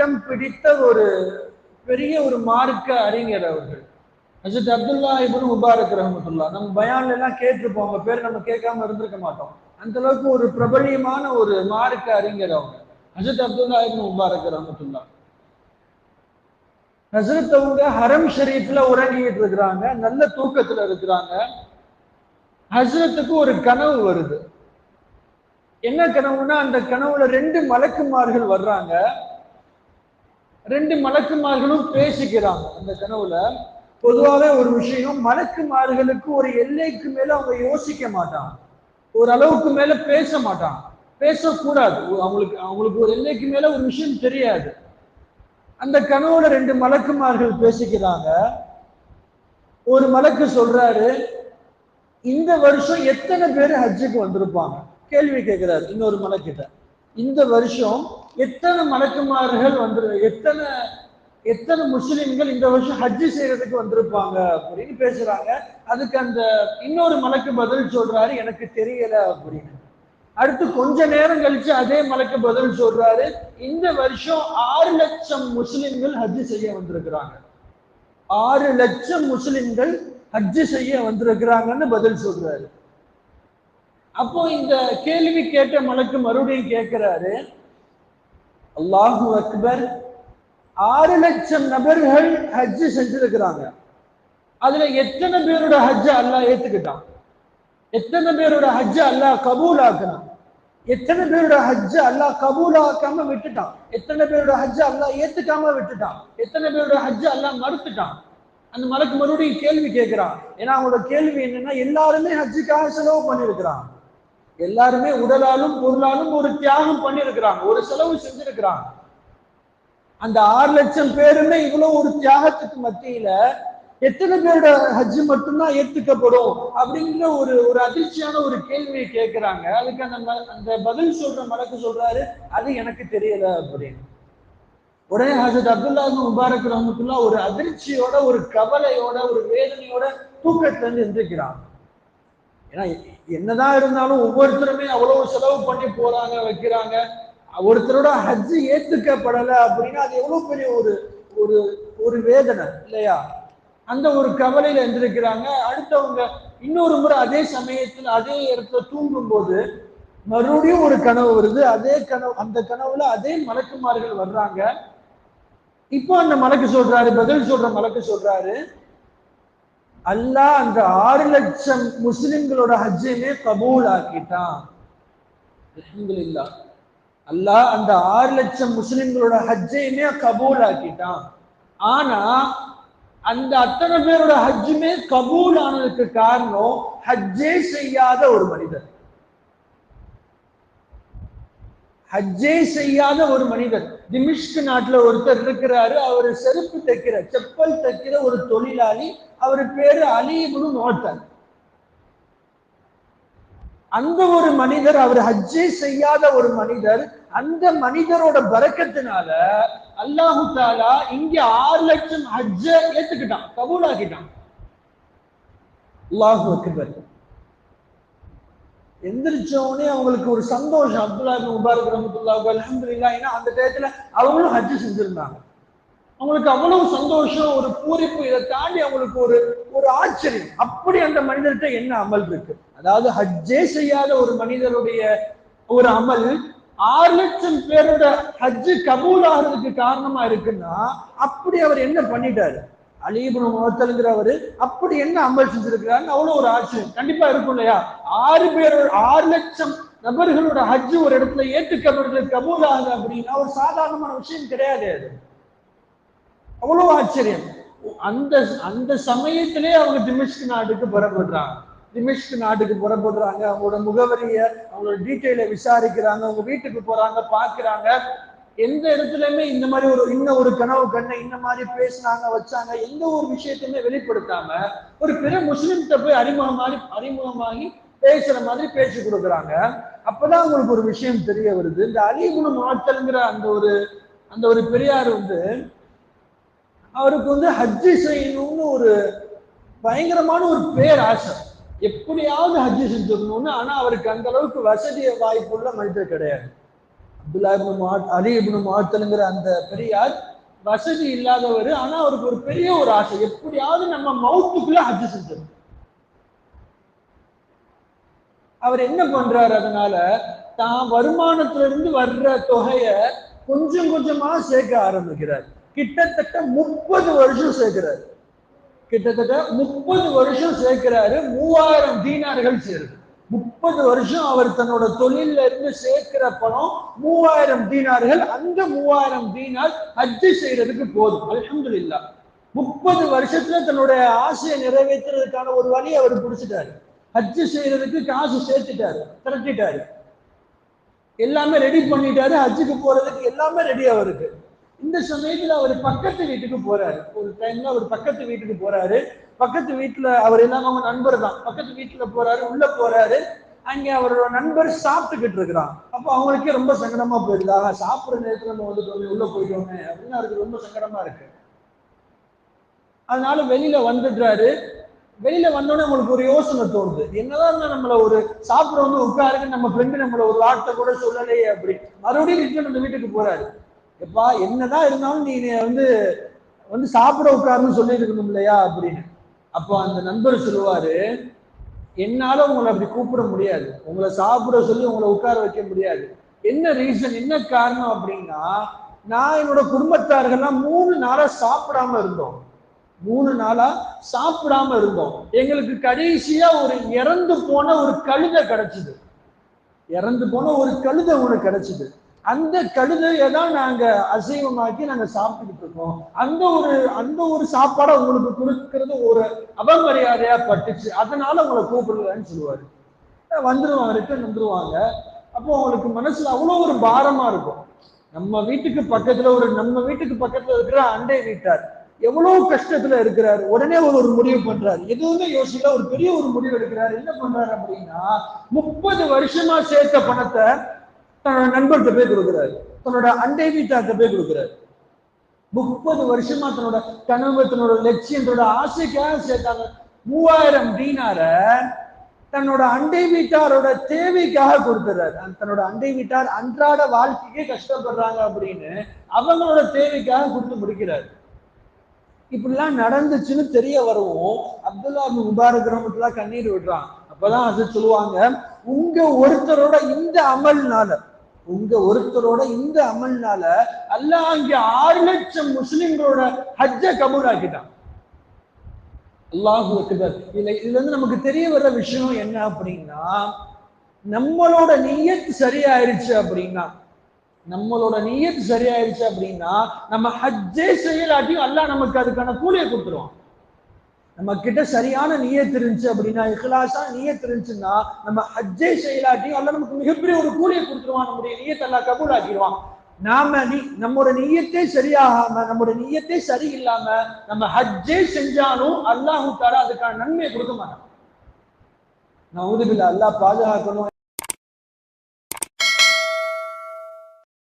இடம் பிடித்த ஒரு பெரிய ஒரு மார்க்க அறிஞர் அவர்கள். ஹஜ்ரத் அப்துல்லா இப்னு முபாரக் ரஹ்மத்துல்லாஹ். நம்ம பயான்ல எல்லாம் கேட்டிருப்போம், அவங்க பேர் நம்ம கேட்காம இருந்திருக்க மாட்டோம். அந்த அளவுக்கு ஒரு பிரபலியமான ஒரு மார்க்க அறிஞர் அவங்க, ஹஜ்ரத் அப்துல்லா இப்னு முபாரக் ரஹ்மத்துல்லாஹ். ஹஜ்ரத் அவங்க ஹரம் ஷரீஃப்ல உறங்கிட்டு இருக்கிறாங்க, நல்ல தூக்கத்துல இருக்கிறாங்க. ஹஜ்ரத்துக்கு ஒரு கனவு வருது. என்ன கனவுனா, அந்த கனவுல 2 மலக்குமார்கள் வர்றாங்க. 2 மலக்குமார்களும் பேசிக்கிறாங்க அந்த கனவுல. பொதுவாகவே ஒரு விஷயம், மலக்குமார்களுக்கு ஒரு எல்லைக்கு மேல அவங்க யோசிக்க மாட்டாங்க, ஒரு அளவுக்கு மேல பேச மாட்டாங்க, பேசக்கூடாது. அவங்களுக்கு ஒரு எல்லைக்கு மேல ஒரு விஷயம் தெரியாது. அந்த கனவுல 2 மலக்குமார்கள் பேசிக்கிறாங்க. ஒரு மலக்கு சொல்றாரு, இந்த வருஷம் எத்தனை பேர் ஹஜ்ஜுக்கு வந்திருப்பாங்க? கேள்வி கேட்கிறாரு இன்னொரு மலக்கிட்ட. இந்த வருஷம் எத்தனை மலக்குமார்கள் எத்தனை முஸ்லிம்கள் இந்த வருஷம் ஹஜ்ஜு செய்யறதுக்கு வந்திருப்பாங்க அப்படின்னு பேசுறாங்க. அதுக்கு அந்த இன்னொரு மலக்கு பதில் சொல்றாரு, எனக்கு தெரியல அப்படின்னு. அடுத்து கொஞ்ச நேரம் கழிச்சு அதே மலக்கு பதில் சொல்றாரு, இந்த வருஷம் 6 லட்சம் முஸ்லிம்கள் ஹஜ்ஜு செய்ய வந்திருக்கிறாங்க, 6 லட்சம் முஸ்லிம்கள் ஹஜ்ஜு செய்ய வந்திருக்கிறாங்கன்னு பதில் சொல்றாரு. அப்போ இந்த கேள்வி கேட்ட மலக்கு மறுபடியும் கேட்கிறாரு, அல்லாஹு அக்பர், 6 லட்சம் நபர்கள் ஹஜ்ஜு செஞ்சிருக்கிறாங்க, அதுல எத்தனை பேரோட ஹஜ்ஜ அல்லாஹ் ஏத்துக்கிட்டான்? எத்தனை பேரோட ஹஜ்ஜ அல்லாஹ் கபூல் ஆக்குனான்? எத்தனை பேரோட ஹஜ்ஜ அல்லாஹ் கபூல் ஆக்காம விட்டுட்டான்? எத்தனை பேரோட ஹஜ்ஜ அல்லாஹ் ஏத்துக்காம விட்டுட்டான்? எத்தனை பேரோட ஹஜ்ஜ அல்லாஹ் மறுத்துட்டான்? அந்த மலக்கு மறுபடியும் கேள்வி கேட்கிறான். ஏன்னா அவங்களோட கேள்வி என்னன்னா, எல்லாருமே ஹஜ்ஜுக்காக செலவு பண்ணிருக்கிறாங்க, எல்லாருமே உடலாலும் பொருளாலும் ஒரு தியாகம் பண்ணிருக்கிறாங்க, ஒரு செலவு செஞ்சிருக்கிறாங்க. அந்த 6 லட்சம் பேருமே இவ்வளவு ஒரு தியாகத்துக்கு மத்தியில எத்தனை பேரோட ஹஜ்ஜு மட்டும்தான் ஏத்துக்கப்படும் அப்படிங்கிற ஒரு அதிர்ச்சியான ஒரு கேள்வியை கேட்கிறாங்க. அதுக்கு அந்த பதில் சொல்ற மலக்கு சொல்றாரு, அது எனக்கு தெரியல அப்படின்னு. உடனே ஹஜ்ரத் அப்துல்லா இப்னு முபாரக் ரஹ்மத்துல்லாஹ் ஒரு அதிர்ச்சியோட, ஒரு கவலையோட, ஒரு வேதனையோட தூக்கத்துல இருந்து எந்திரிக்கிறாங்க. ஏன்னா என்னதான் இருந்தாலும் ஒவ்வொருத்தருமே அவ்வளவு செலவு பண்ணி போறாங்க, வைக்கிறாங்க. ஒருத்தரோட ஹஜ்ஜு ஏத்துக்கப்படலை அப்படின்னா அது எவ்வளவு பெரிய ஒரு ஒரு ஒரு வேதனை இல்லையா? அந்த ஒரு கவலையில எந்திரிக்கிறாங்க. அடுத்தவங்க இன்னொரு முறை அதே சமயத்தில் அதே இடத்துல தூங்கும் போது மறுபடியும் ஒரு கனவு வருது. அதே கனவு, அந்த கனவுல அதே மலக்குமார்கள் வர்றாங்க. இப்போ அந்த மலக்கு சொல்றாரு, பதில் சொல்ற மலக்கு சொல்றாரு, அல்லாஹ் அந்த 6 லட்சம் முஸ்லிம்களோட ஹஜ்ஜையுமே கபூல் ஆக்கிட்டான். அல்ஹம்துலில்லாஹ், அல்லாஹ் அந்த 6 லட்சம் முஸ்லிம்களோட ஹஜ்ஜையுமே கபூல் ஆக்கிட்டான். ஆனா அந்த அத்தனை பேரோட ஹஜ்ஜுமே கபூல் ஆனதுக்கு காரணம் ஹஜ்ஜே செய்யாத ஒரு மனிதர். ஹஜ்ஜே செய்யாத ஒரு மனிதர். திமிஷ்க் நாட்டுல ஒருத்தர் இருக்கிறாரு, அவர் செருப்பு தைக்கிற, செப்பல் தைக்கிற ஒரு தொழிலாளி. அவர் பேரு அலி இப்னு மோத்தன். அந்த ஒரு மனிதர், அவர் ஹஜ்ஜே செய்யாத ஒரு மனிதர். அந்த மனிதரோட பரக்கத்தினால அல்லாஹு தாலா இங்க 6 லட்சம் ஹஜ்ஜ ஏத்துக்கிட்டான், கபூலாக்கிட்டான். அல்லாஹு அக்பர். எந்திரிச்சோடனே அவங்களுக்கு ஒரு சந்தோஷம். அப்துல்லா இப்னு முபாரக் ரஹ்மத்துல்லாஹி அல்ஹம்துலில்லாஹ். ஏன்னா அந்த டயத்துல அவங்களும் ஹஜ்ஜு செஞ்சிருந்தாங்க. அவங்களுக்கு அவ்வளவு சந்தோஷம், ஒரு பூரிப்பு. இதை தாண்டி அவங்களுக்கு ஒரு ஆச்சரியம். அப்படி அந்த மனிதர்கிட்ட என்ன அமல் இருக்கு? அதாவது ஹஜ்ஜே செய்யாத ஒரு மனிதருடைய ஒரு அமல் 6 லட்சம் பேரோட ஹஜ்ஜு கபூல் ஆகிறதுக்கு காரணமா இருக்குன்னா, அப்படி அவர் என்ன பண்ணிட்டாரு? அலி இப்னு முஅத்தல்ங்கிறவரு அப்படி என்ன அமல் செஞ்சிருக்கிறாருன்னு அவ்வளவு ஒரு ஆச்சரியம் கண்டிப்பா இருக்கும் இல்லையா? 6 லட்சம் நபர்களோட ஹஜ்ஜு ஒரு இடத்துல ஏற்றுக்கப்படுறது, கபூல் ஆகுது அப்படின்னா ஒரு சாதாரணமான விஷயம் கிடையாது. அது அவ்வளவு ஆச்சரியம். அந்த அந்த சமயத்திலே அவங்க திமிஷ்க் நாட்டுக்கு புறப்படுறாங்க. திமிஷ்க் நாட்டுக்கு புறப்படுறாங்க. அவங்களோட முகவரிய, அவங்களோட டீட்டெயிலை விசாரிக்கிறாங்க. அவங்க வீட்டுக்கு போறாங்க, பாக்குறாங்க. எந்த இடத்துலயுமே இந்த மாதிரி ஒரு கனவு கண்ண இந்த மாதிரி பேசினாங்க, வச்சாங்க, எந்த ஒரு விஷயத்தையுமே வெளிப்படுத்தாம ஒரு பிற முஸ்லிம்கிட்ட போய் அறிமுகமாகி பேசுற மாதிரி பேச்சு கொடுக்குறாங்க. அப்பதான் அவங்களுக்கு ஒரு விஷயம் தெரிய வருது. இந்த அலி இப்னு முஅத்தல்ங்கிற அந்த ஒரு பெரியார் அவருக்கு ஹஜ்ஜு செய்யணும்னு ஒரு பயங்கரமான ஒரு பேராசை. எப்படியாவது ஹஜ்ஜு செஞ்சிடணும்னு. ஆனா அவருக்கு அந்த அளவுக்கு வசதிய வாய்ப்புள்ள மனிதர் கிடையாது. அப்துல்லா அலி இப்னு முஅத்தல்ங்கிற அந்த பெரியார் வசதி இல்லாதவர். ஆனா அவருக்கு ஒரு பெரிய ஒரு ஆசை, எப்படியாவது நம்ம மவுத்துக்குள்ள ஹஜ் செஞ்சோம். அவர் என்ன பண்றாரு, அதனால தான் வருமானத்துல இருந்து வர்ற தொகைய கொஞ்சம் கொஞ்சமா சேர்க்க ஆரம்பிக்கிறார். கிட்டத்தட்ட 30 வருஷம் சேர்க்கிறார். கிட்டத்தட்ட 30 வருஷம் சேர்க்கிறாரு. 3000 தீனார்கள் சேருது. 30 வருஷம் அவர் தன்னோட தொழில இருந்து சேர்க்கிற பணம் 3000 தீனார்கள். அந்த 3000 தீனார் ஹஜ் செய்யறதுக்கு போதும். அல்ஹம்துலில்லாஹ். 30 வருஷத்துல தன்னுடைய ஆசையை நிறைவேற்றுறதுக்கான ஒரு வழி அவர் பிடிச்சிட்டாரு. ஹஜ் செய்யறதுக்கு காசு சேர்த்துட்டாரு, திரட்டிட்டாரு, எல்லாமே ரெடி பண்ணிட்டாரு. ஹஜ்ஜுக்கு போறதுக்கு எல்லாமே ரெடி அவருக்கு. இந்த சமயத்துல அவர் பக்கத்து வீட்டுக்கு போறாரு. ஒரு டைம்ல அவர் பக்கத்து வீட்டுக்கு போறாரு. பக்கத்து வீட்டுல அவர் எல்லாமே அவங்க நண்பர் தான். பக்கத்து வீட்டுல போறாரு, உள்ள போறாரு. அங்க அவரோட நண்பர் சாப்பிட்டுக்கிட்டு இருக்கிறான். அப்ப அவங்களுக்கே ரொம்ப சங்கடமா போயிடுது. சாப்பிடுற நேரத்துல நம்ம வந்துட்டோமே, உள்ள போயிட்டோமே அப்படின்னு அவருக்கு ரொம்ப சங்கடமா இருக்கு. அதனால வெளியில வந்துடுறாரு. வெளியில வந்தோடனே உங்களுக்கு ஒரு யோசனை தோணுது, என்னதான் நம்மள ஒரு சாப்பிடுறவங்க உட்காருங்க, நம்ம ஃப்ரெண்டு நம்மள ஒரு வார்த்தை கூட சொல்லலையே அப்படி. மறுபடியும் ரிட்டர்ன் அந்த வீட்டுக்கு போறாரு. எப்பா என்னதான் இருந்தாலும் நீ வந்து வந்து சாப்பிட உட்காருன்னு சொல்லி இருக்கணும் இல்லையா அப்படின்னு. அப்போ அந்த நண்பர் சொல்லுவாரு, என்னால உங்களை அப்படி கூப்பிட முடியாது, உங்களை சாப்பிட சொல்லி உங்களை உட்கார வைக்க முடியாது. என்ன ரீசன், என்ன காரணம் அப்படின்னா, நான் என்னோட குடும்பத்தார்கள்லாம் 3 நாளா சாப்பிடாம இருந்தோம். 3 நாளா சாப்பிடாம இருந்தோம். எங்களுக்கு கடைசியா ஒரு இறந்து போன ஒரு கழுதை கிடைச்சது. இறந்து போன ஒரு கழுதை ஒண்ணு கிடைச்சது. அந்த கழுதையை தான் நாங்க அசைவமாக்கி நாங்க சாப்பிட்டுக்கிட்டு இருக்கோம். அந்த ஒரு சாப்பாடை உங்களுக்கு கொடுக்கறது ஒரு அவமரியாதையா பட்டுச்சு, அதனால உங்களை கூப்பிடலன்னு சொல்லுவாரு. வந்துருவாங்க, ரிட்டர்ன் வந்துருவாங்க. அப்போ அவங்களுக்கு மனசுல அவ்வளவு ஒரு பாரமா இருக்கும். நம்ம வீட்டுக்கு பக்கத்துல இருக்கிற அண்டை வீட்டார் எவ்வளவு கஷ்டத்துல இருக்கிறாரு. உடனே ஒரு முடிவு பண்றாரு, எதுவுமே யோசிக்கல, ஒரு பெரிய ஒரு முடிவு எடுக்கிறாரு. என்ன பண்றாரு அப்படின்னா, 30 வருஷமா சேர்த்த பணத்தை தன்னோட நண்பர்கிட்ட போய் கொடுக்குறாரு, தன்னோட அண்டை வீட்டார்கிட்ட போய் கொடுக்குறாரு. 30 வருஷமா தன்னோட கனவு, தன்னோட லட்சியம், தன்னோட ஆசைக்காக சேர்த்தாங்க 3000 தீனார தன்னோட அண்டை வீட்டாரோட தேவைக்காக கொடுத்துறாரு. தன்னோட அண்டை வீட்டார் அன்றாட வாழ்க்கைக்கே கஷ்டப்படுறாங்க அப்படின்னு அவங்களோட தேவைக்காக கொடுத்து முடிக்கிறாரு. இப்படிலாம் நடந்துச்சுன்னு தெரிய வரவும் அப்துல்லா முபாரக் ரஹ்மத்துல்லாஹ் கண்ணீர் விடுறான். அப்பதான் அது சொல்லுவாங்க, உங்க ஒருத்தரோட இந்த அமல்னால அல்லாஹ் அங்க 6 லட்சம் முஸ்லிம்களோட ஹஜ்ஜ கபூல் ஆக்கிட்டான். அல்லாஹு அக்பர். இதுல இருந்து நமக்கு தெரிய வர்ற விஷயம் என்ன அப்படின்னா, நம்மளோட நியத் சரியாயிருச்சு அப்படின்னா நம்ம ஹஜ்ஜே செய்யலாட்டியும் அல்லாஹ் நமக்கு அதுக்கான கூலியை கொடுத்துருவான். நம்ம கிட்ட சரியான நியத் இருந்துச்சு அப்படின்னா, இஹ்லாஸா நியத் இருந்துச்சுன்னா, நம்ம ஹஜ்ஜே செய்யலாட்டியும் அல்லாஹ் நமக்கு மிகப்பெரிய ஒரு கூலியை கொடுத்துருவான். நம்முடைய நியத் அல்லாஹ் கபூல் ஆக்கிடுவான். நம்மோட நியத்தே சரியாகாம, நம்மோட நியத்தே சரியில்லாம நம்ம ஹஜ்ஜே செஞ்சாலும் அல்லாஹ் தஆலா அதுக்கான நன்மையை கொடுக்க மாட்டான். நவுது பில்லாஹ், அல்லாஹ் பாதுகாக்கணும்.